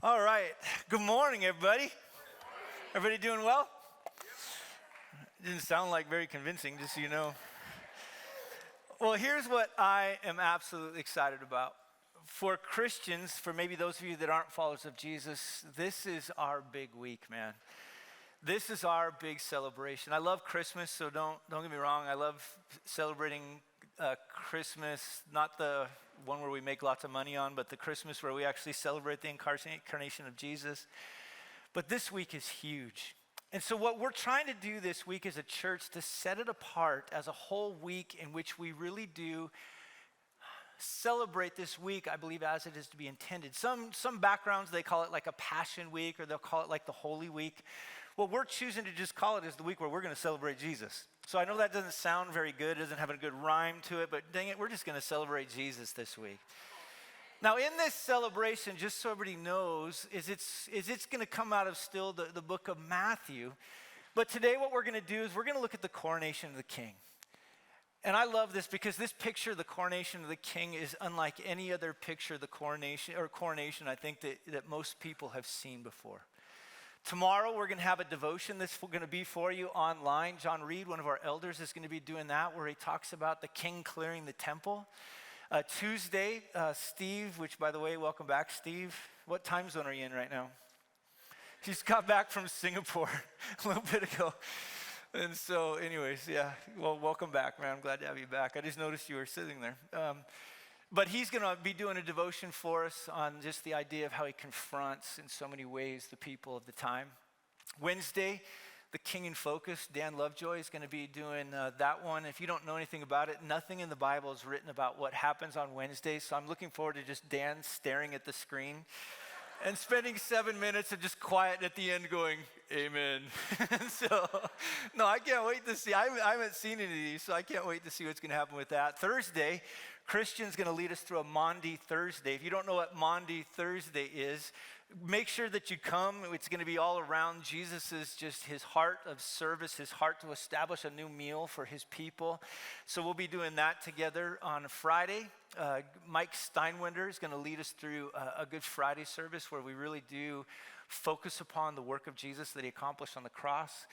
All right. Good morning, everybody. Everybody doing well? Didn't sound like very convincing, just so you know. Well, here's what I am absolutely excited about. For Christians, for maybe those of you that aren't followers of Jesus, this is our big week, man. This is our big celebration. I love Christmas, so don't get me wrong. I love celebrating Christmas, not the one where we make lots of money on, but the Christmas where we actually celebrate the incarnation of Jesus. But this week is huge. And so what we're trying to do this week as a church to set it apart as a whole week in which we really do celebrate this week, I believe, as it is to be intended. Some backgrounds, they call it like a Passion Week, or they'll call it like the Holy Week. What we're choosing to just call it is the week where we're going to celebrate Jesus. So I know that doesn't sound very good, it doesn't have a good rhyme to it, but dang it, we're just going to celebrate Jesus this week. Now, in this celebration, just so everybody knows, it's going to come out of still the book of Matthew. But today what we're going to do is we're going to look at the coronation of the king. And I love this because this picture of the coronation of the king is unlike any other picture of the coronation I think that most people have seen before. Tomorrow we're going to have a devotion that's going to be for you online. John Reed, one of our elders, is going to be doing that where he talks about the king clearing the temple. Tuesday, Steve, which by the way, welcome back, Steve. What time zone are you in right now? He's got back from Singapore a little bit ago. And so anyways, yeah, well, welcome back, man. I'm glad to have you back. I just noticed you were sitting there. But he's going to be doing a devotion for us on just the idea of how he confronts in so many ways the people of the time. Wednesday, the King in Focus, Dan Lovejoy is going to be doing that one. If you don't know anything about it, nothing in the Bible is written about what happens on Wednesday. So I'm looking forward to just Dan staring at the screen and spending 7 minutes of just quiet at the end going, amen. So, no, I can't wait to see. I haven't seen any of these, so I can't wait to see what's going to happen with that. Thursday, Christian's going to lead us through a Maundy Thursday. If you don't know what Maundy Thursday is, make sure that you come. It's going to be all around Jesus' just his heart of service, his heart to establish a new meal for his people. So we'll be doing that together on Friday. Mike Steinwender is going to lead us through a Good Friday service where we really do focus upon the work of Jesus that he accomplished on the cross.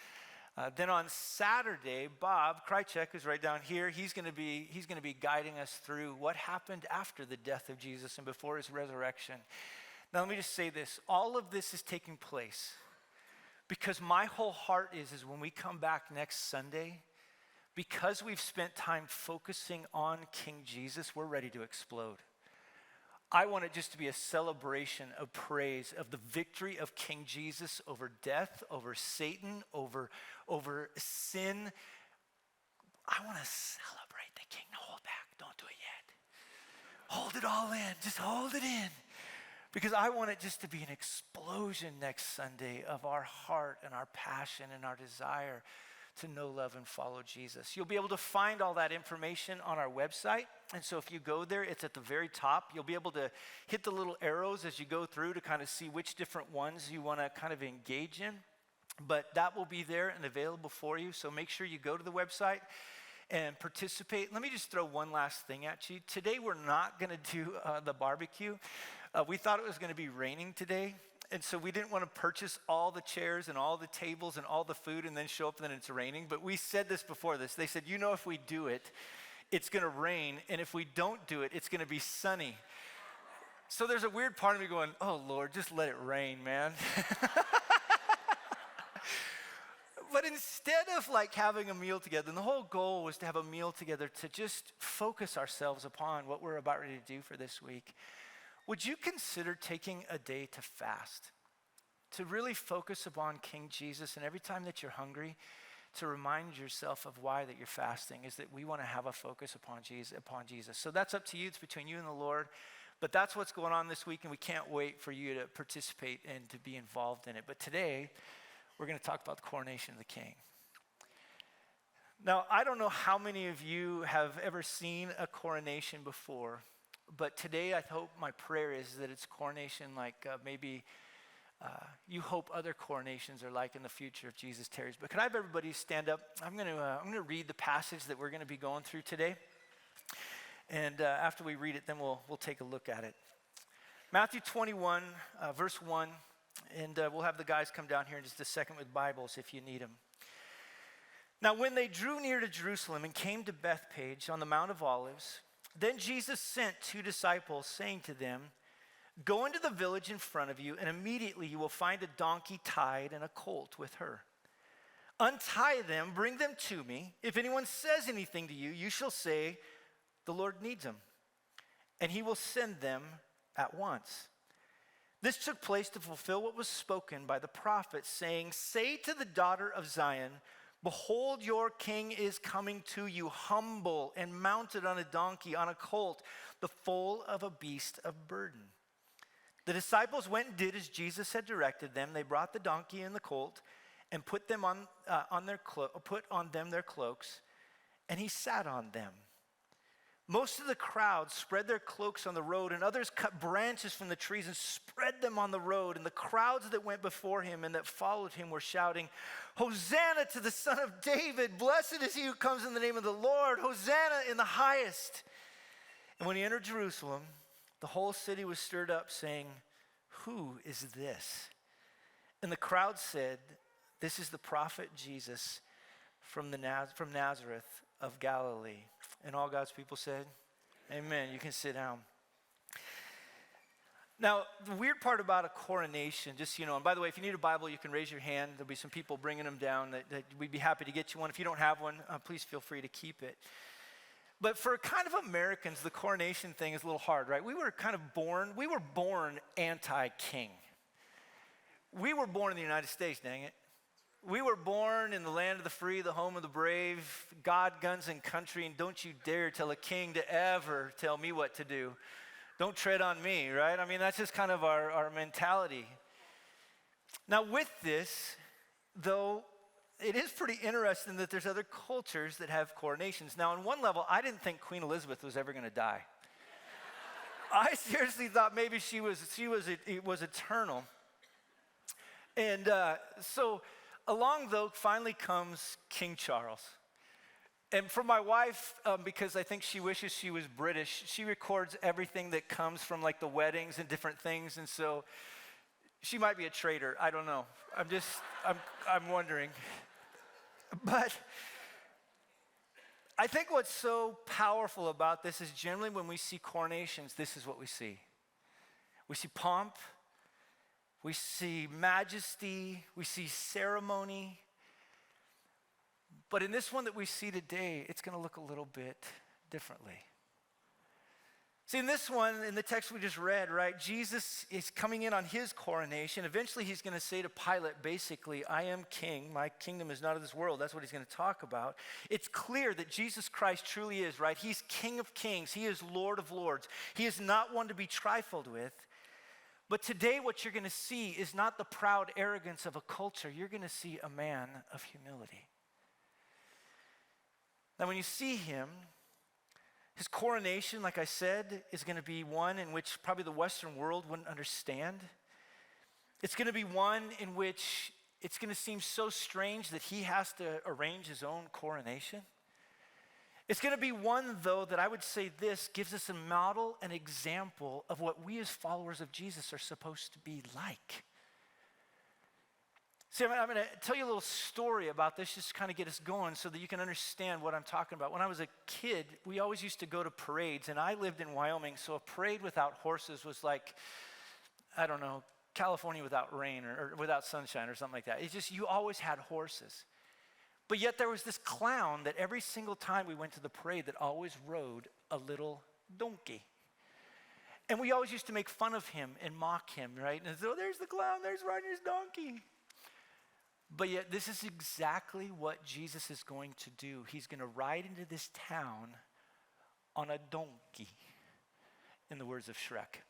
Then on Saturday, Bob Krychek, who's right down here, he's going to be guiding us through what happened after the death of Jesus and before his resurrection. Now let me just say this, all of this is taking place because my whole heart is when we come back next Sunday, because we've spent time focusing on King Jesus, we're ready to explode. I want it just to be a celebration of praise of the victory of King Jesus over death, over Satan, over sin. I want to celebrate the King. No, hold back. Don't do it yet. Hold it all in. Just hold it in. Because I want it just to be an explosion next Sunday of our heart and our passion and our desire to know, love, and follow Jesus. You'll be able to find all that information on our website. And so if you go there, it's at the very top. You'll be able to hit the little arrows as you go through to kind of see which different ones you want to kind of engage in. But that will be there and available for you. So make sure you go to the website and participate. Let me just throw one last thing at you. Today, we're not going to do the barbecue. We thought it was going to be raining today. And so we didn't want to purchase all the chairs and all the tables and all the food and then show up and then it's raining. But we said this before this. They said, you know, if we do it, it's going to rain. And if we don't do it, it's going to be sunny. So there's a weird part of me going, oh, Lord, just let it rain, man. But instead of like having a meal together, and the whole goal was to have a meal together to just focus ourselves upon what we're about ready to do for this week. Would you consider taking a day to fast, to really focus upon King Jesus, and every time that you're hungry, to remind yourself of why that you're fasting, is that we want to have a focus upon Jesus. So that's up to you. It's between you and the Lord. But that's what's going on this week, and we can't wait for you to participate and to be involved in it. But today, we're going to talk about the coronation of the King. Now, I don't know how many of you have ever seen a coronation before. But today, I hope my prayer is that it's coronation like maybe you hope other coronations are like in the future if Jesus tarries. But could I have everybody stand up? I'm going to read the passage that we're going to be going through today. And after we read it, then we'll take a look at it. Matthew 21, verse 1, and we'll have the guys come down here in just a second with Bibles if you need them. Now, when they drew near to Jerusalem and came to Bethphage on the Mount of Olives, then Jesus sent 2 disciples, saying to them, "Go into the village in front of you, and immediately you will find a donkey tied and a colt with her. Untie them, bring them to me. If anyone says anything to you, you shall say, 'The Lord needs them,' and he will send them at once." This took place to fulfill what was spoken by the prophet, saying, "Say to the daughter of Zion, behold, your king is coming to you, humble and mounted on a donkey, on a colt, the foal of a beast of burden." The disciples went and did as Jesus had directed them. They brought the donkey and the colt and put on them their cloaks, and he sat on them. Most of the crowd spread their cloaks on the road, and others cut branches from the trees and spread them on the road. And the crowds that went before him and that followed him were shouting, "Hosanna to the Son of David! Blessed is he who comes in the name of the Lord! Hosanna in the highest!" And when he entered Jerusalem, the whole city was stirred up, saying, "Who is this?" And the crowd said, "This is the prophet Jesus from Nazareth of Galilee." And all God's people said, amen. You can sit down. Now, the weird part about a coronation, just so you know, and by the way, if you need a Bible, you can raise your hand. There'll be some people bringing them down that we'd be happy to get you one. If you don't have one, please feel free to keep it. But for kind of Americans, the coronation thing is a little hard, right? We were born anti-king. We were born in the United States, dang it. We were born in the land of the free, the home of the brave, God, guns, and country, and don't you dare tell a king to ever tell me what to do. Don't tread on me, right? I mean, that's just kind of our mentality. Now, with this, though, it is pretty interesting that there's other cultures that have coronations. Now, on one level, I didn't think Queen Elizabeth was ever going to die. I seriously thought maybe it was eternal. And so along, though, finally comes King Charles. And for my wife, because I think she wishes she was British, she records everything that comes from like the weddings and different things. And so she might be a traitor. I don't know. I'm wondering. But I think what's so powerful about this is generally when we see coronations, this is what we see. We see pomp. We see majesty, we see ceremony. But in this one that we see today, it's going to look a little bit differently. See, in this one, in the text we just read, right, Jesus is coming in on his coronation. Eventually he's going to say to Pilate, basically, "I am king. My kingdom is not of this world." That's what he's going to talk about. It's clear that Jesus Christ truly is, right? He's King of kings. He is Lord of lords. He is not one to be trifled with. But today what you're going to see is not the proud arrogance of a culture. You're going to see a man of humility. Now when you see him, his coronation, like I said, is going to be one in which probably the Western world wouldn't understand. It's going to be one in which it's going to seem so strange that he has to arrange his own coronation. It's going to be one, though, that I would say this gives us a model, an example of what we as followers of Jesus are supposed to be like. See, I'm going to tell you a little story about this just to kind of get us going so that you can understand what I'm talking about. When I was a kid, we always used to go to parades, and I lived in Wyoming, so a parade without horses was like, I don't know, California without rain or without sunshine or something like that. It's just, you always had horses. But yet there was this clown that every single time we went to the parade that always rode a little donkey. And we always used to make fun of him and mock him, right? And so there's the clown, there's riding his donkey. But yet this is exactly what Jesus is going to do. He's going to ride into this town on a donkey, in the words of Shrek.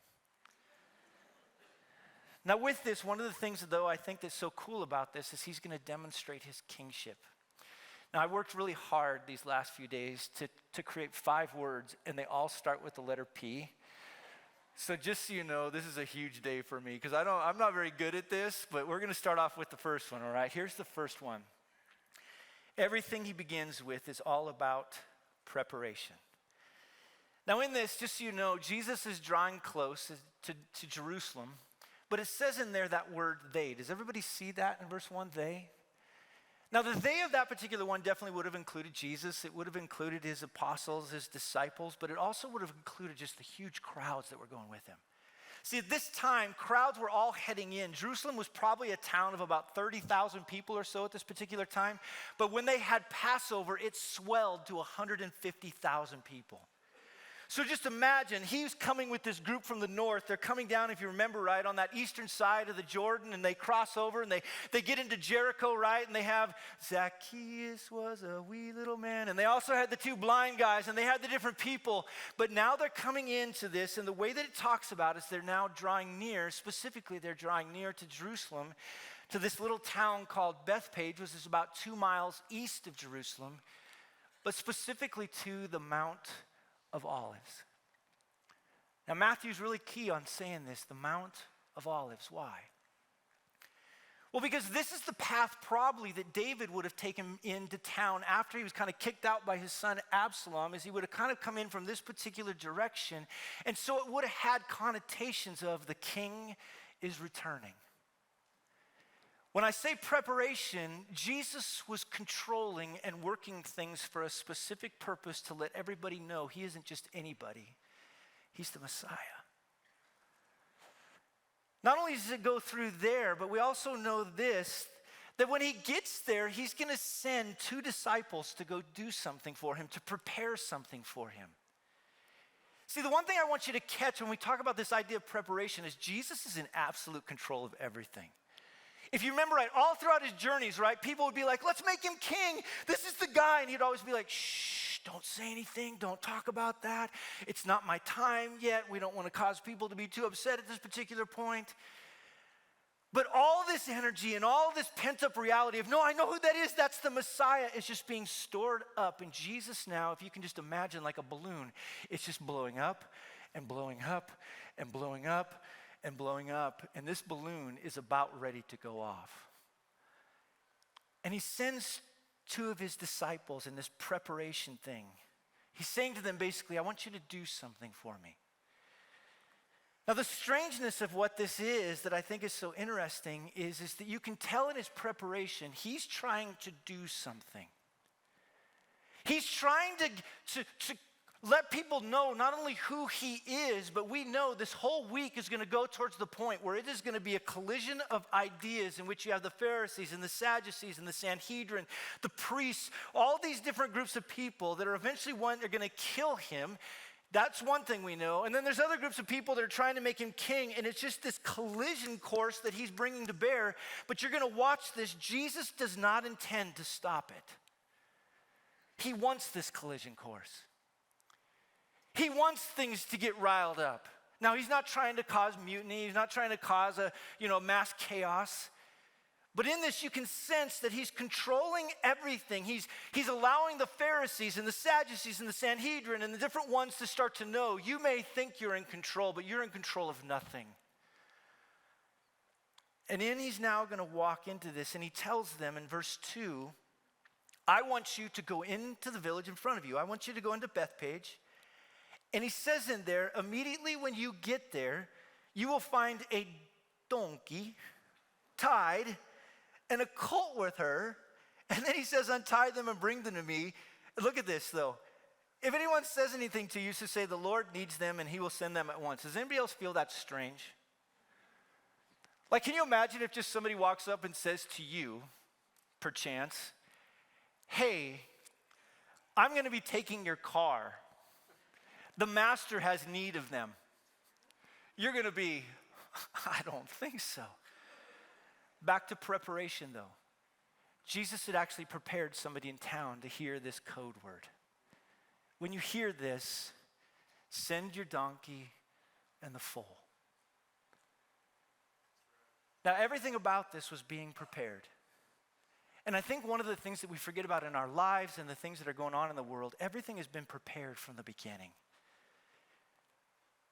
Now with this, one of the things, though, I think that's so cool about this is he's going to demonstrate his kingship. Now, I worked really hard these last few days to create 5 words, and they all start with the letter P. So just so you know, this is a huge day for me, because I'm not very good at this, but we're going to start off with the first one, all right? Here's the first one. Everything he begins with is all about preparation. Now in this, just so you know, Jesus is drawing close to Jerusalem, but it says in there that word they. Does everybody see that in verse 1, they? Now the they of that particular one definitely would have included Jesus. It would have included his apostles, his disciples, but it also would have included just the huge crowds that were going with him. See, at this time, crowds were all heading in. Jerusalem was probably a town of about 30,000 people or so at this particular time. But when they had Passover, it swelled to 150,000 people. So just imagine, he's coming with this group from the north. They're coming down, if you remember right, on that eastern side of the Jordan, and they cross over, and they get into Jericho, right? And they have Zacchaeus was a wee little man. And they also had the two blind guys, and they had the different people. But now they're coming into this, and the way that it talks about is they're now drawing near. Specifically, they're drawing near to Jerusalem, to this little town called Bethpage, which is about 2 miles east of Jerusalem, but specifically to the Mount of Olives. Now Matthew's really key on saying this, the Mount of Olives. Why? Well, because this is the path probably that David would have taken into town after he was kind of kicked out by his son Absalom, as he would have kind of come in from this particular direction. And so it would have had connotations of the king is returning. When I say preparation, Jesus was controlling and working things for a specific purpose to let everybody know he isn't just anybody. He's the Messiah. Not only does it go through there, but we also know this, that when he gets there, he's going to send 2 disciples to go do something for him, to prepare something for him. See, the one thing I want you to catch when we talk about this idea of preparation is Jesus is in absolute control of everything. If you remember right, all throughout his journeys, right, people would be like, let's make him king. This is the guy. And he'd always be like, shh, don't say anything. Don't talk about that. It's not my time yet. We don't want to cause people to be too upset at this particular point. But all this energy and all this pent-up reality of, no, I know who that is. That's the Messiah. Is just being stored up. And Jesus now, if you can just imagine like a balloon, it's just blowing up and blowing up and blowing up and blowing up, and this balloon is about ready to go off. And he sends 2 of his disciples in this preparation thing. He's saying to them basically, I want you to do something for me. Now the strangeness of what this is that I think is so interesting is that you can tell in his preparation, he's trying to do something. He's trying to let people know not only who he is, but we know this whole week is going to go towards the point where it is going to be a collision of ideas in which you have the Pharisees and the Sadducees and the Sanhedrin, the priests, all these different groups of people that are eventually going to kill him. That's one thing we know. And then there's other groups of people that are trying to make him king, and it's just this collision course that he's bringing to bear. But you're going to watch this. Jesus does not intend to stop it. He wants this collision course. He wants things to get riled up. Now, he's not trying to cause mutiny. He's not trying to cause a mass chaos. But in this, you can sense that he's controlling everything. He's allowing the Pharisees and the Sadducees and the Sanhedrin and the different ones to start to know, you may think you're in control, but you're in control of nothing. And then he's now going to walk into this, and he tells them in verse 2, I want you to go into the village in front of you. I want you to go into Bethpage. And he says in there, immediately when you get there, you will find a donkey tied and a colt with her. And then he says, untie them and bring them to me. Look at this though. If anyone says anything to you, so say the Lord needs them and he will send them at once. Does anybody else feel that strange? Like, can you imagine if just somebody walks up and says to you, perchance, hey, I'm going to be taking your car. The master has need of them. You're going to be, I don't think so. Back to preparation though. Jesus had actually prepared somebody in town to hear this code word. When you hear this, send your donkey and the foal. Now everything about this was being prepared. And I think one of the things that we forget about in our lives and the things that are going on in the world, everything has been prepared from the beginning.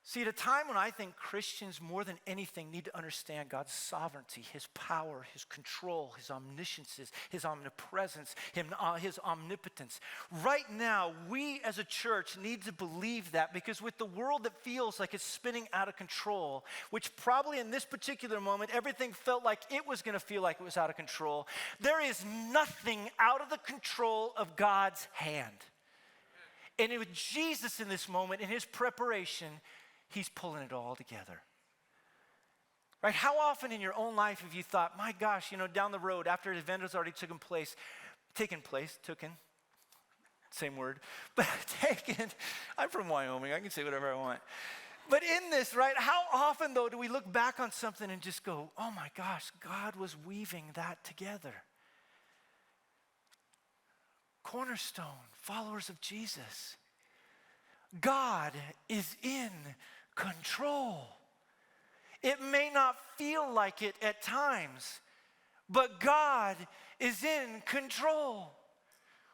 See, at a time when I think Christians more than anything need to understand God's sovereignty, his power, his control, his omniscience, his omnipresence, his omnipotence. Right now, we as a church need to believe that, because with the world that feels like it's spinning out of control, which probably in this particular moment, everything felt like it was going to feel like it was out of control, there is nothing out of the control of God's hand. And with Jesus in this moment, in his preparation, he's pulling it all together. Right? How often in your own life have you thought, my gosh, down the road after an event has already taken place, same word, but taken, I'm from Wyoming, I can say whatever I want. But in this, right, how often though do we look back on something and just go, oh my gosh, God was weaving that together. Cornerstone, followers of Jesus. God is in control. It may not feel like it at times, but God is in control.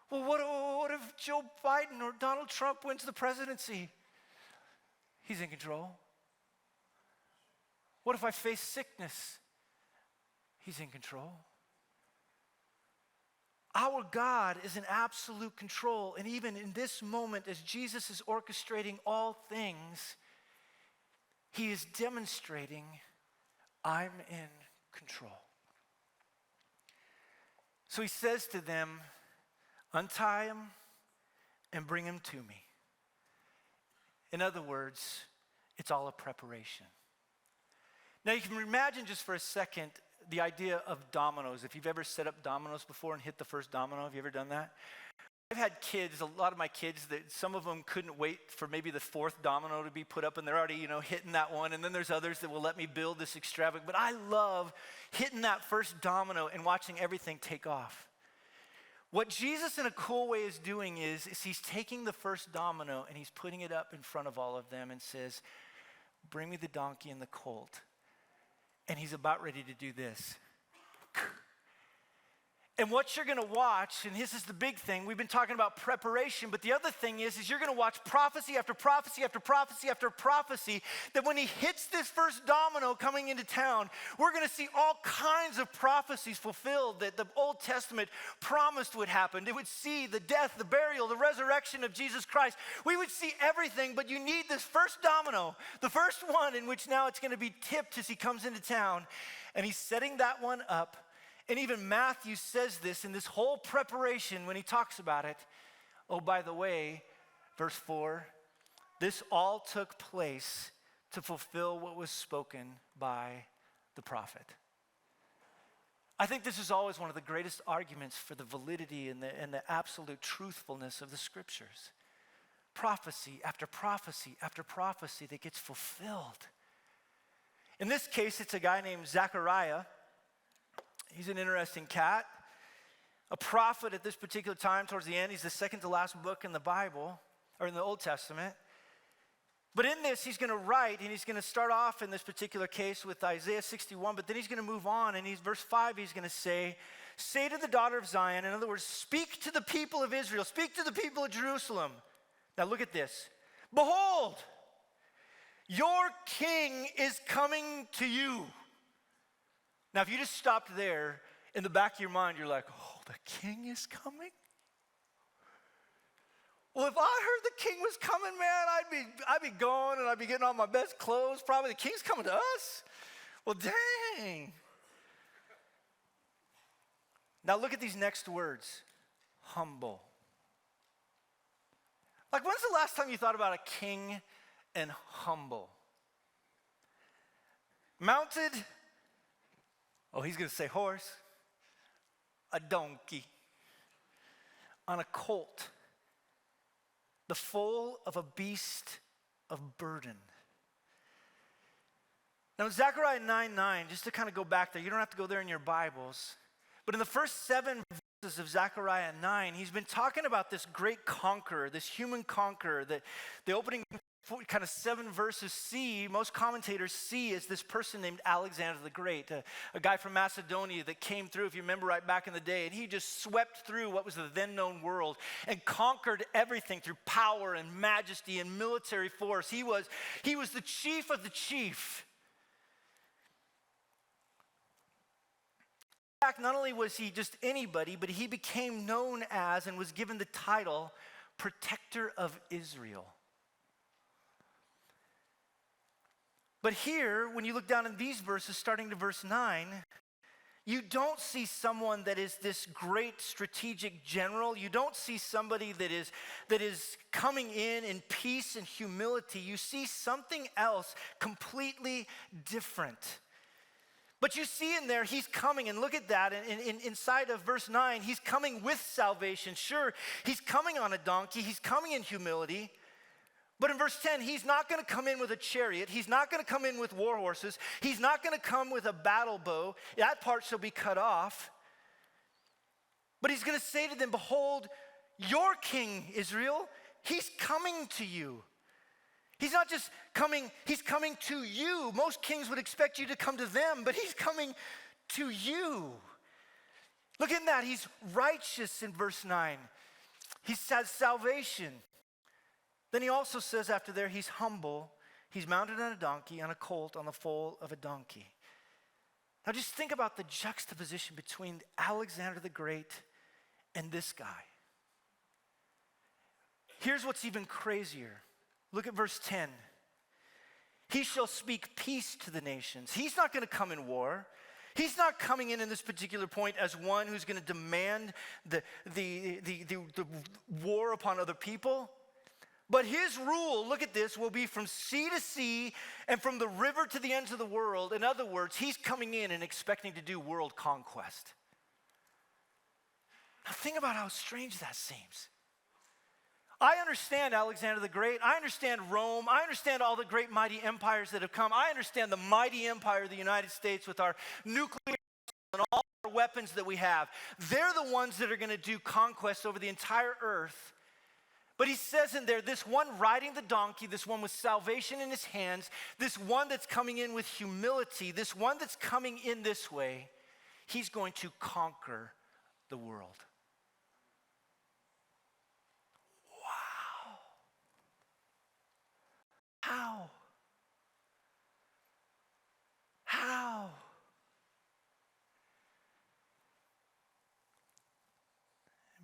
Well, what if Joe Biden or Donald Trump wins the presidency? He's in control. What if I face sickness? He's in control. Our God is in absolute control, and even in this moment, as Jesus is orchestrating all things, he is demonstrating, I'm in control. So he says to them, untie him and bring him to me. In other words, it's all a preparation. Now you can imagine just for a second the idea of dominoes. If you've ever set up dominoes before and hit the first domino, have you ever done that? I've had kids, a lot of my kids, that some of them couldn't wait for maybe the fourth domino to be put up, and they're already, hitting that one. And then there's others that will let me build this extravagant. But I love hitting that first domino and watching everything take off. What Jesus in a cool way is doing is he's taking the first domino and he's putting it up in front of all of them and says, bring me the donkey and the colt. And he's about ready to do this. And what you're going to watch, and this is the big thing, we've been talking about preparation, but the other thing is you're going to watch prophecy after prophecy after prophecy after prophecy, that when he hits this first domino coming into town, we're going to see all kinds of prophecies fulfilled that the Old Testament promised would happen. It would see the death, the burial, the resurrection of Jesus Christ. We would see everything, but you need this first domino, the first one in which now it's going to be tipped as he comes into town, and he's setting that one up. And even Matthew says this in this whole preparation when he talks about it. Oh, by the way, verse 4, this all took place to fulfill what was spoken by the prophet. I think this is always one of the greatest arguments for the validity and the absolute truthfulness of the scriptures. Prophecy after prophecy after prophecy that gets fulfilled. In this case, it's a guy named Zechariah. He's an interesting cat, a prophet at this particular time towards the end. He's the second to last book in the Bible, or in the Old Testament. But in this, he's going to write, and he's going to start off in this particular case with Isaiah 61, but then he's going to move on, and verse 5, he's going to say to the daughter of Zion, in other words, speak to the people of Israel, speak to the people of Jerusalem. Now look at this. Behold, your king is coming to you. Now, if you just stopped there, in the back of your mind, you're like, oh, the king is coming? Well, if I heard the king was coming, man, I'd be going and I'd be getting on my best clothes. Probably the king's coming to us. Well, dang. Now, look at these next words. Humble. Like, when's the last time you thought about a king and humble? Mounted. Oh, he's going to say horse, a donkey, on a colt, the foal of a beast of burden. Now, in Zechariah 9:9, just to kind of go back there, you don't have to go there in your Bibles, but in the first 7 verses of Zechariah 9, he's been talking about this great conqueror, this human conqueror, that the opening kind of 7 verses see, most commentators see as this person named Alexander the Great, a guy from Macedonia that came through, if you remember right back in the day, and he just swept through what was the then known world and conquered everything through power and majesty and military force. He was the chief of the chief. In fact, not only was he just anybody, but he became known as and was given the title Protector of Israel. But here, when you look down in these verses, starting to verse 9, you don't see someone that is this great strategic general. You don't see somebody that is coming in peace and humility. You see something else completely different. But you see in there, he's coming, and look at that, inside of verse 9, he's coming with salvation. Sure, he's coming on a donkey, he's coming in humility, but in verse 10, he's not gonna come in with a chariot, he's not gonna come in with war horses, he's not gonna come with a battle bow, that part shall be cut off. But he's gonna say to them, behold, your king, Israel, he's coming to you. He's not just coming, he's coming to you. Most kings would expect you to come to them, but he's coming to you. Look at that, he's righteous in verse 9. He says salvation. Then he also says after there, he's humble. He's mounted on a donkey, on a colt, on the foal of a donkey. Now just think about the juxtaposition between Alexander the Great and this guy. Here's what's even crazier. Look at verse 10. He shall speak peace to the nations. He's not going to come in war. He's not coming in this particular point as one who's going to demand the war upon other people. But his rule, look at this, will be from sea to sea and from the river to the ends of the world. In other words, he's coming in and expecting to do world conquest. Now think about how strange that seems. I understand Alexander the Great. I understand Rome. I understand all the great mighty empires that have come. I understand the mighty empire of the United States with our nuclear and all our weapons that we have. They're the ones that are going to do conquest over the entire earth. But he says in there, this one riding the donkey, this one with salvation in his hands, this one that's coming in with humility, this one that's coming in this way, he's going to conquer the world. How?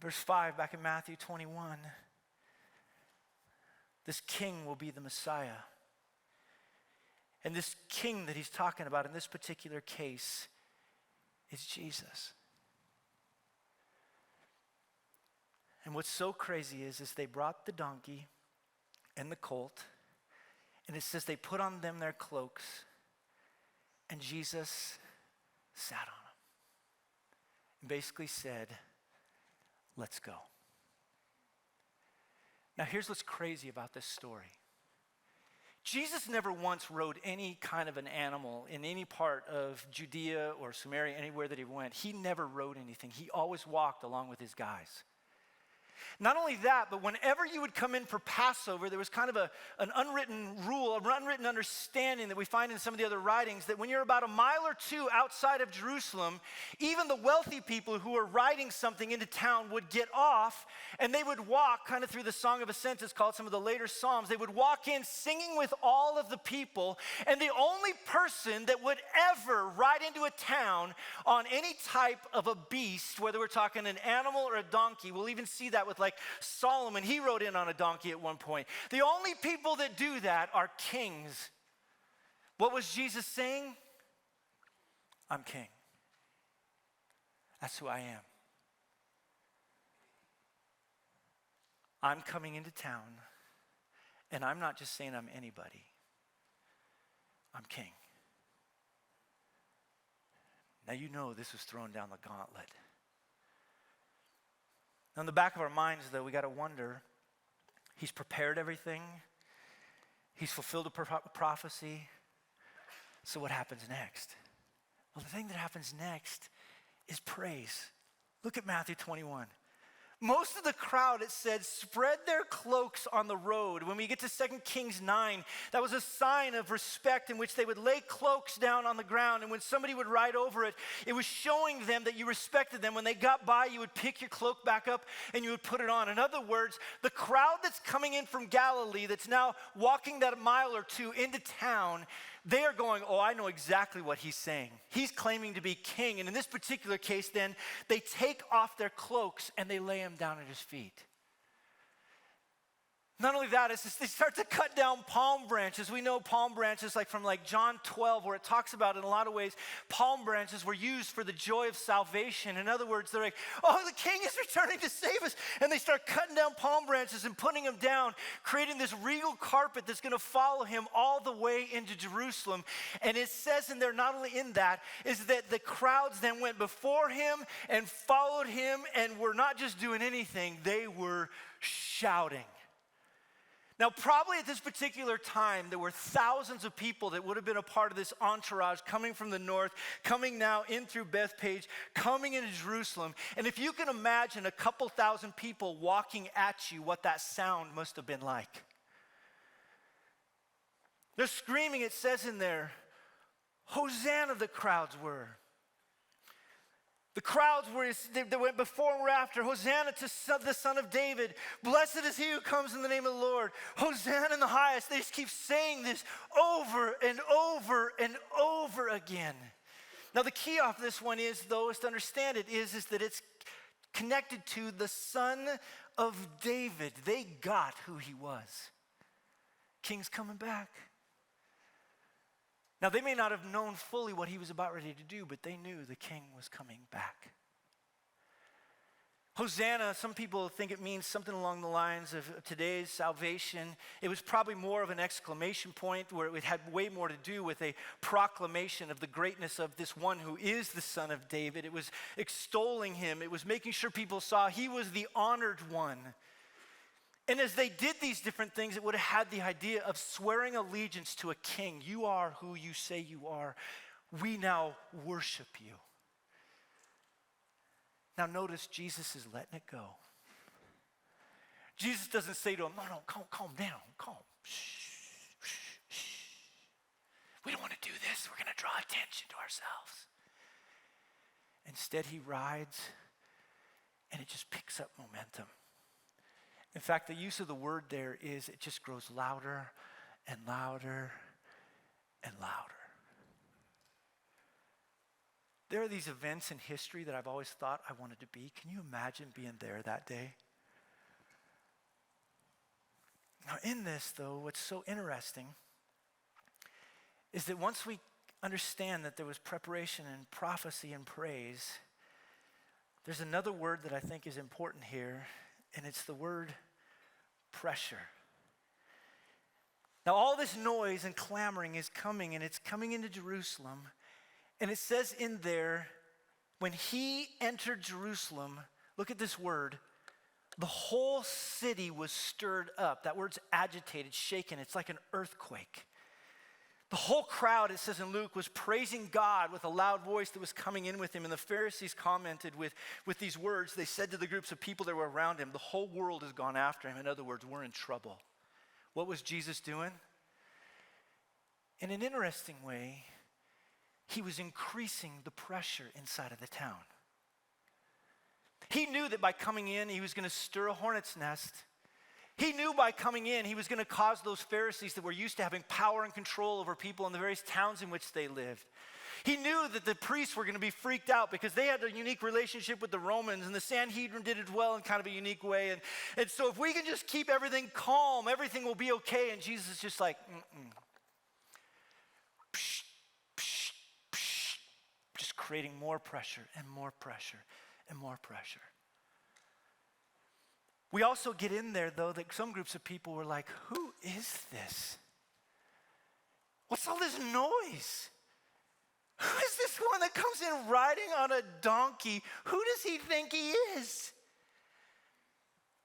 Verse 5, back in Matthew 21, this king will be the Messiah. And this king that he's talking about in this particular case is Jesus. And what's so crazy is they brought the donkey and the colt, and it says they put on them their cloaks, and Jesus sat on them and basically said, let's go. Now here's what's crazy about this story. Jesus never once rode any kind of an animal in any part of Judea or Samaria, anywhere that he went. He never rode anything. He always walked along with his guys. Not only that, but whenever you would come in for Passover, there was kind of an unwritten rule, an unwritten understanding that we find in some of the other writings, that when you're about a mile or two outside of Jerusalem, even the wealthy people who were riding something into town would get off, and they would walk kind of through the Song of Ascents, it's called, some of the later Psalms. They would walk in singing with all of the people, and the only person that would ever ride into a town on any type of a beast, whether we're talking an animal or a donkey, we'll even see that with like Solomon, he rode in on a donkey at one point. The only people that do that are kings. What was Jesus saying? I'm king. That's who I am. I'm coming into town, and I'm not just saying I'm anybody. I'm king. Now you know this was thrown down the gauntlet. Now in the back of our minds, though, we got to wonder, he's prepared everything. He's fulfilled a prophecy. So what happens next? Well, the thing that happens next is praise. Look at Matthew 21. Most of the crowd, it said, spread their cloaks on the road. When we get to 2 Kings 9, that was a sign of respect in which they would lay cloaks down on the ground. And when somebody would ride over it, it was showing them that you respected them. When they got by, you would pick your cloak back up and you would put it on. In other words, the crowd that's coming in from Galilee, that's now walking that mile or two into town, they are going, oh, I know exactly what he's saying. He's claiming to be king. And in this particular case, then, they take off their cloaks and they lay him down at his feet. Not only that, it's just, they start to cut down palm branches. We know palm branches from John 12, where it talks about in a lot of ways, palm branches were used for the joy of salvation. In other words, they're like, oh, the king is returning to save us. And they start cutting down palm branches and putting them down, creating this regal carpet that's going to follow him all the way into Jerusalem. And it says in there, not only in that, is that the crowds then went before him and followed him and were not just doing anything, they were shouting. Now, probably at this particular time, there were thousands of people that would have been a part of this entourage coming from the north, coming now in through Bethpage, coming into Jerusalem. And if you can imagine a couple thousand people walking at you, what that sound must have been like. They're screaming, it says in there, Hosanna, the crowds were. The crowds they went before and were after. Hosanna to the Son of David. Blessed is he who comes in the name of the Lord. Hosanna in the highest. They just keep saying this over and over and over again. Now the key off this one is, though, is to understand it, is that it's connected to the Son of David. They got who he was. King's coming back. Now, they may not have known fully what he was about ready to do, but they knew the king was coming back. Hosanna, some people think it means something along the lines of today's salvation. It was probably more of an exclamation point where it had way more to do with a proclamation of the greatness of this one who is the Son of David. It was extolling him. It was making sure people saw he was the honored one. And as they did these different things, it would have had the idea of swearing allegiance to a king. You are who you say you are. We now worship you. Now notice Jesus is letting it go. Jesus doesn't say to him, no, calm down, calm. Shh. We don't want to do this. We're going to draw attention to ourselves. Instead, he rides, and it just picks up momentum. In fact, the use of the word there is it just grows louder and louder and louder. There are these events in history that I've always thought I wanted to be. Can you imagine being there that day? Now in this, though, what's so interesting is that once we understand that there was preparation and prophecy and praise, there's another word that I think is important here, and it's the word pressure. Now all this noise and clamoring is coming, and it's coming into Jerusalem. And it says in there, when he entered Jerusalem, look at this word, the whole city was stirred up. That word's agitated, shaken. It's like an earthquake. The whole crowd, it says in Luke, was praising God with a loud voice that was coming in with him. And the Pharisees commented with these words. They said to the groups of people that were around him, the whole world has gone after him. In other words, we're in trouble. What was Jesus doing? In an interesting way, he was increasing the pressure inside of the town. He knew that by coming in, he was going to stir a hornet's nest. He knew by coming in, he was going to cause those Pharisees that were used to having power and control over people in the various towns in which they lived. He knew that the priests were going to be freaked out because they had a unique relationship with the Romans, and the Sanhedrin did it well in kind of a unique way. And so if we can just keep everything calm, everything will be okay. And Jesus is just like, psh, psh, psh, just creating more pressure and more pressure and more pressure. We also get in there, though, that some groups of people were like, who is this? What's all this noise? Who is this one that comes in riding on a donkey? Who does he think he is?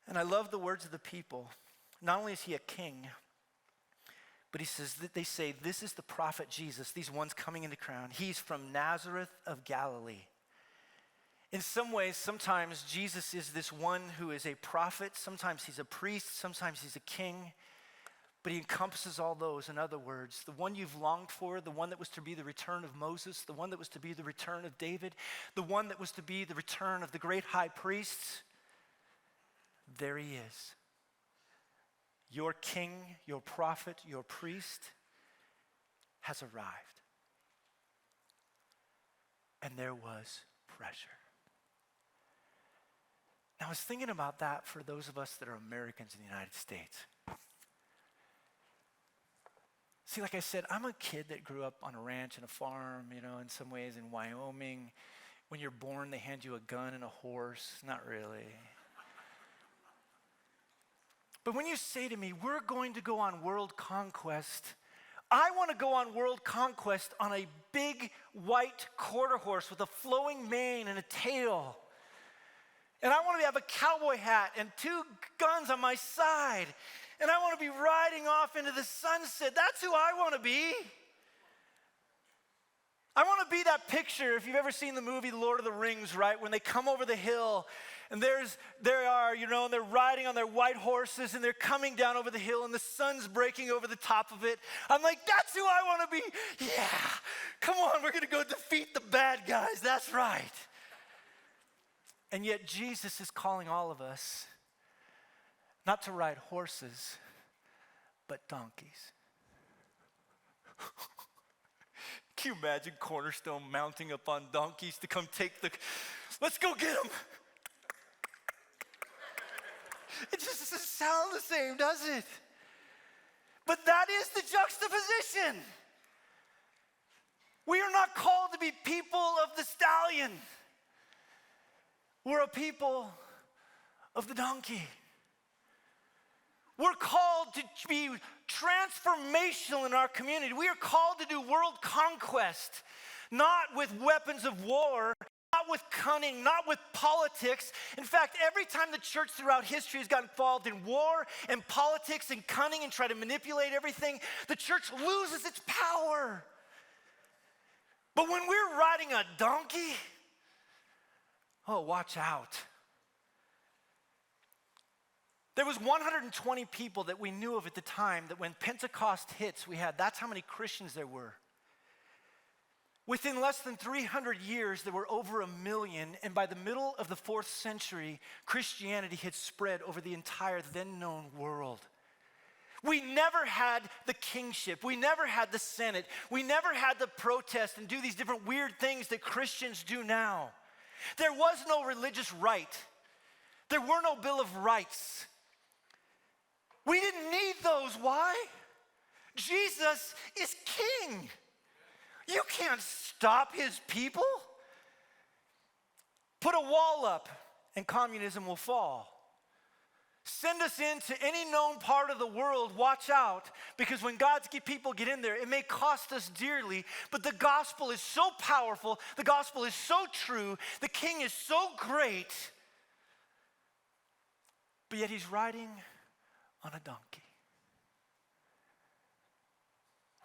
And I love the words of the people. Not only is he a king, but they say, this is the prophet Jesus, these ones coming into crown. He's from Nazareth of Galilee. In some ways, sometimes Jesus is this one who is a prophet. Sometimes he's a priest. Sometimes he's a king. But he encompasses all those. In other words, the one you've longed for, the one that was to be the return of Moses, the one that was to be the return of David, the one that was to be the return of the great high priest, there he is. Your king, your prophet, your priest has arrived. And there was pressure. Now, I was thinking about that for those of us that are Americans in the United States. See, like I said, I'm a kid that grew up on a ranch and a farm, in some ways in Wyoming. When you're born, they hand you a gun and a horse. Not really. But when you say to me, we're going to go on world conquest, I want to go on world conquest on a big white quarter horse with a flowing mane and a tail. And I want to have a cowboy hat and 2 guns on my side. And I want to be riding off into the sunset. That's who I want to be. I want to be that picture, if you've ever seen the movie The Lord of the Rings, right? When they come over the hill and they are, and they're riding on their white horses and they're coming down over the hill and the sun's breaking over the top of it. I'm like, that's who I want to be. Yeah, come on, we're going to go defeat the bad guys. That's right. And yet Jesus is calling all of us not to ride horses, but donkeys. Can you imagine Cornerstone mounting up on donkeys to come let's go get them. It just doesn't sound the same, does it? But that is the juxtaposition. We are not called to be people of the stallion. We're a people of the donkey. We're called to be transformational in our community. We are called to do world conquest, not with weapons of war, not with cunning, not with politics. In fact, every time the church throughout history has gotten involved in war and politics and cunning and try to manipulate everything, the church loses its power. But when we're riding a donkey, oh, watch out. There was 120 people that we knew of at the time that when Pentecost hits, that's how many Christians there were. Within less than 300 years, there were over 1 million, and by the middle of the 4th century, Christianity had spread over the entire then-known world. We never had the kingship. We never had the Senate. We never had the protest and do these different weird things that Christians do now. There was no religious right. There were no Bill of Rights. We didn't need those. Why? Jesus is king. You can't stop his people. Put a wall up and communism will fall. Send us into any known part of the world, watch out, because when God's people get in there, it may cost us dearly, but the gospel is so powerful, the gospel is so true, the king is so great, but yet he's riding on a donkey.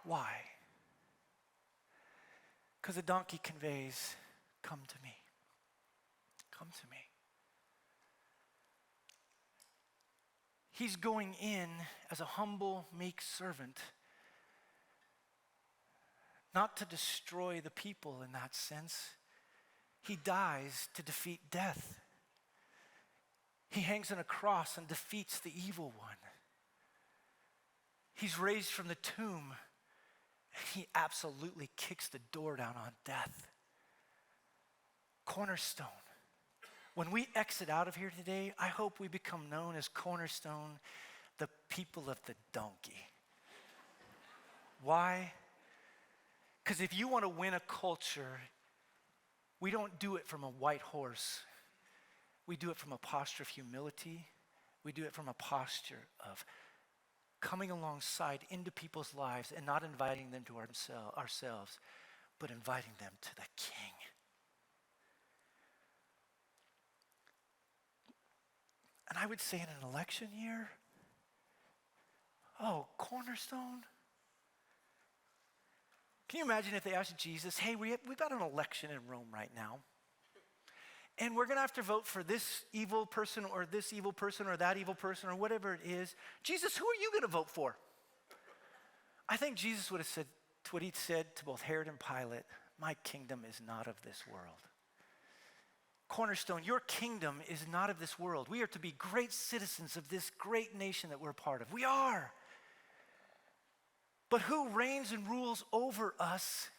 Why? Because a donkey conveys, come to me. Come to me. He's going in as a humble, meek servant, not to destroy the people in that sense. He dies to defeat death. He hangs on a cross and defeats the evil one. He's raised from the tomb. He absolutely kicks the door down on death. Cornerstone. When we exit out of here today, I hope we become known as Cornerstone, the people of the donkey. Why? Because if you want to win a culture, we don't do it from a white horse. We do it from a posture of humility. We do it from a posture of coming alongside into people's lives and not inviting them to ourselves, but inviting them to the King. And I would say in an election year, oh, Cornerstone. Can you imagine if they asked Jesus, hey, we've got an election in Rome right now. And we're going to have to vote for this evil person or this evil person or that evil person or whatever it is. Jesus, who are you going to vote for? I think Jesus would have said what he said to both Herod and Pilate, my kingdom is not of this world. Cornerstone, your kingdom is not of this world. We are to be great citizens of this great nation that we're a part of. We are. But who reigns and rules over us?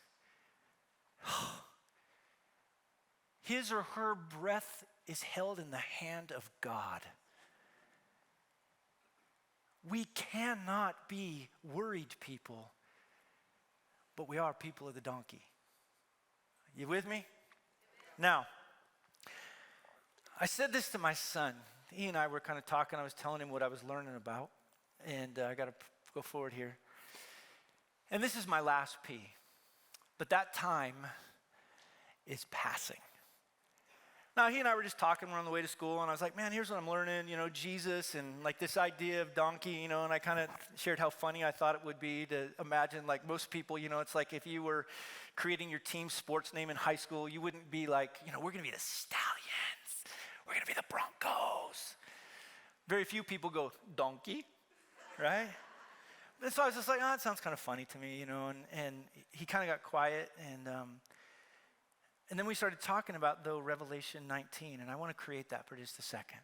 His or her breath is held in the hand of God. We cannot be worried people, but we are people of the donkey. You with me? Now, I said this to my son. He and I were kind of talking. I was telling him what I was learning about. And I got to go forward here. And this is my last P. But that time is passing. Now, he and I were just talking. We're on the way to school. And I was like, man, here's what I'm learning. Jesus and like this idea of donkey, and I kind of shared how funny I thought it would be to imagine like most people, it's like if you were creating your team sports name in high school, you wouldn't be like, we're going to be the Stallions. We're going to be the Broncos. Very few people go, donkey, right? And so I was just like, it sounds kind of funny to me, and he kind of got quiet, and then we started talking about, though, Revelation 19, and I want to create that for just a second.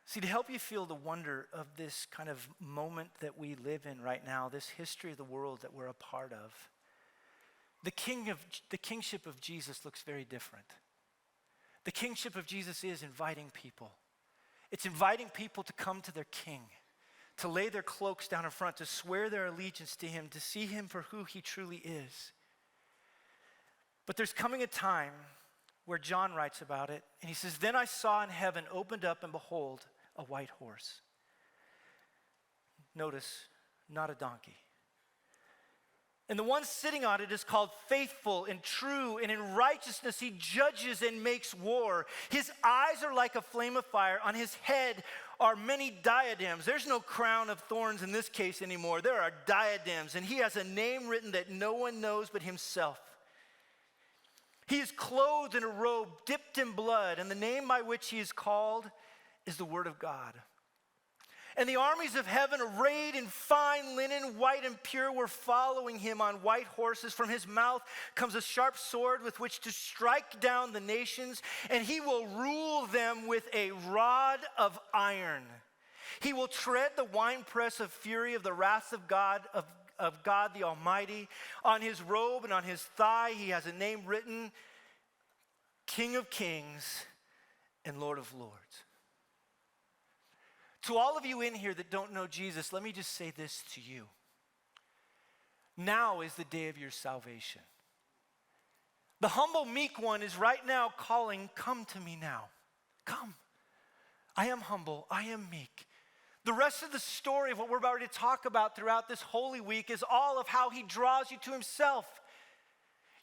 See, to help you feel the wonder of this kind of moment that we live in right now, this history of the world that we're a part of, the kingship of Jesus looks very different. The kingship of Jesus is inviting people. It's inviting people to come to their king, to lay their cloaks down in front, to swear their allegiance to him, to see him for who he truly is. But there's coming a time where John writes about it, and he says, then I saw in heaven opened up, and behold, a white horse. Notice, not a donkey. And the one sitting on it is called Faithful and True, and in righteousness he judges and makes war. His eyes are like a flame of fire. On his head are many diadems. There's no crown of thorns in this case anymore. There are diadems, and he has a name written that no one knows but himself. He is clothed in a robe dipped in blood, and the name by which he is called is the Word of God. And the armies of heaven, arrayed in fine linen, white and pure, were following him on white horses. From his mouth comes a sharp sword with which to strike down the nations, and he will rule them with a rod of iron. He will tread the winepress of fury of the wrath of God the Almighty. On his robe and on his thigh he has a name written, King of Kings and Lord of Lords. To all of you in here that don't know Jesus, let me just say this to you. Now is the day of your salvation. The humble, meek one is right now calling, come to me now. Come. I am humble. I am meek. The rest of the story of what we're about to talk about throughout this Holy Week is all of how he draws you to himself.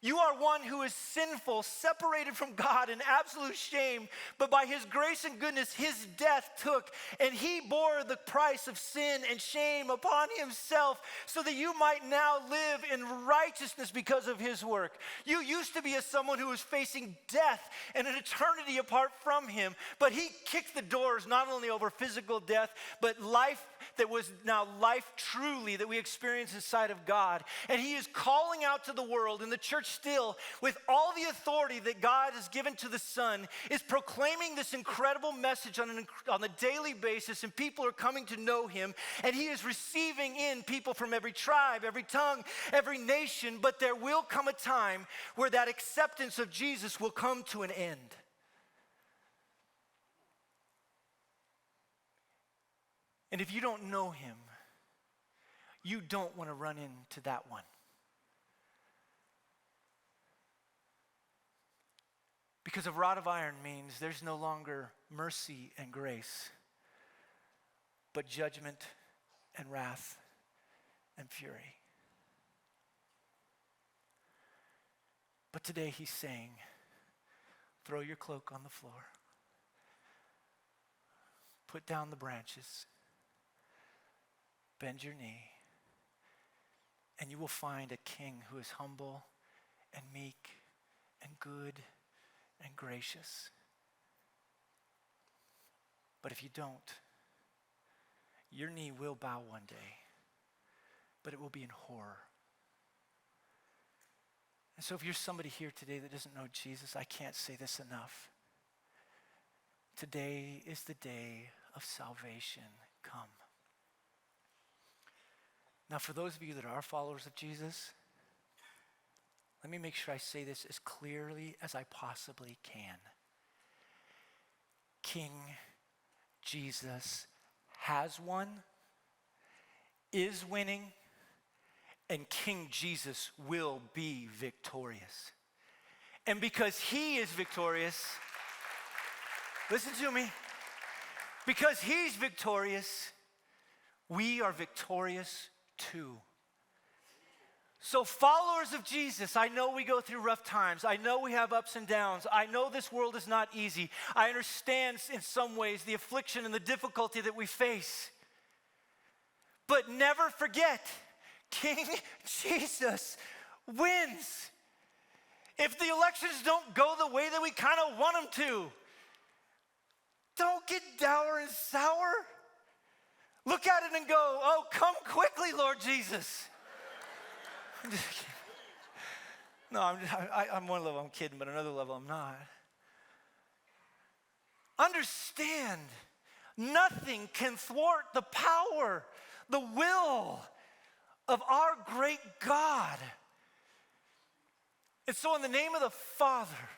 You are one who is sinful, separated from God in absolute shame, but by his grace and goodness, his death took, and he bore the price of sin and shame upon himself so that you might now live in righteousness because of his work. You used to be someone who was facing death and an eternity apart from him, but he kicked the doors not only over physical death, but life that was now life truly that we experience inside of God. And he is calling out to the world, and the church still, with all the authority that God has given to the Son, is proclaiming this incredible message on a daily basis, and people are coming to know him, and he is receiving in people from every tribe, every tongue, every nation. But there will come a time where that acceptance of Jesus will come to an end. And if you don't know him, you don't want to run into that one. Because a rod of iron means there's no longer mercy and grace, but judgment and wrath and fury. But today he's saying, throw your cloak on the floor. Put down the branches. Bend your knee, and you will find a king who is humble and meek and good and gracious. But if you don't, your knee will bow one day, but it will be in horror. And so if you're somebody here today that doesn't know Jesus, I can't say this enough. Today is the day of salvation come. Now, for those of you that are followers of Jesus, let me make sure I say this as clearly as I possibly can. King Jesus has won, is winning, and King Jesus will be victorious. And because he is victorious, listen to me, because he's victorious, we are victorious too. So followers of Jesus, I know we go through rough times. I know we have ups and downs. I know this world is not easy. I understand in some ways the affliction and the difficulty that we face. But never forget, King Jesus wins. If the elections don't go the way that we kind of want them to, don't get dour and sour. Look at it and go, oh, come quickly, Lord Jesus. No, I'm one level, I'm kidding, but another level, I'm not. Understand, nothing can thwart the power, the will of our great God. And so in the name of the Father,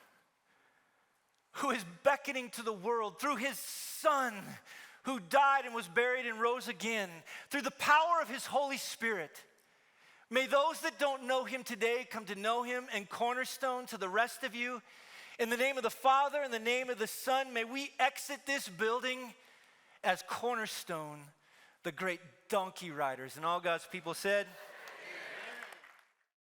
who is beckoning to the world through his Son, who died and was buried and rose again, through the power of his Holy Spirit, may those that don't know him today come to know him, and Cornerstone to the rest of you. In the name of the Father, in the name of the Son, may we exit this building as Cornerstone, the great donkey riders. And all God's people said,